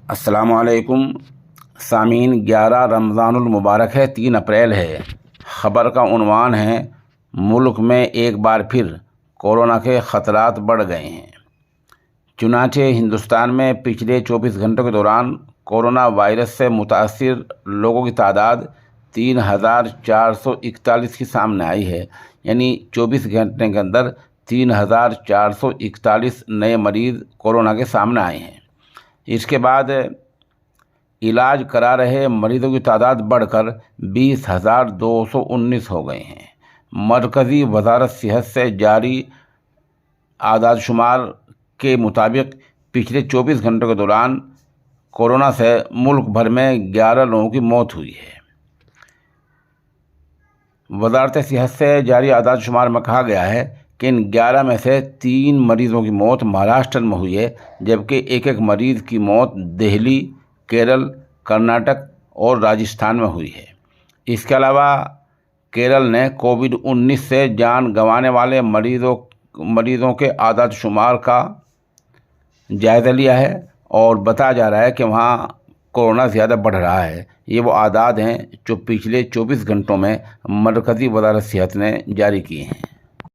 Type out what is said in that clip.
السلام علیکم سامعین، 11 رمضان المبارک ہے، 3 اپریل ہے۔ خبر کا عنوان ہے: ملک میں ایک بار پھر کورونا کے خطرات بڑھ گئے ہیں۔ چنانچہ ہندوستان میں پچھلے 24 گھنٹوں کے دوران کورونا وائرس سے متاثر لوگوں کی تعداد 3,441 کی سامنے آئی ہے، یعنی 24 گھنٹے کے اندر 3,441 نئے مریض کورونا کے سامنے آئے ہیں۔ اس کے بعد علاج کرا رہے مریضوں کی تعداد بڑھ کر 20,219 ہو گئے ہیں۔ مرکزی وزارت صحت سے جاری اعداد شمار کے مطابق پچھلے 24 گھنٹوں کے دوران کورونا سے ملک بھر میں 11 لوگوں کی موت ہوئی ہے۔ وزارت صحت سے جاری اعداد شمار میں کہا گیا ہے کہ ان 11 میں سے 3 مریضوں کی موت مہاراشٹر میں ہوئی ہے، جبکہ ایک مریض کی موت دہلی، کیرل، کرناٹک اور راجستھان میں ہوئی ہے۔ اس کے علاوہ کیرل نے کووڈ-19 سے جان گنوانے والے مریضوں کے اعداد شمار کا جائزہ لیا ہے اور بتایا جا رہا ہے کہ وہاں کورونا زیادہ بڑھ رہا ہے۔ یہ وہ اعداد ہیں جو پچھلے 24 گھنٹوں میں مرکزی وزارت صحت نے جاری کیے ہیں۔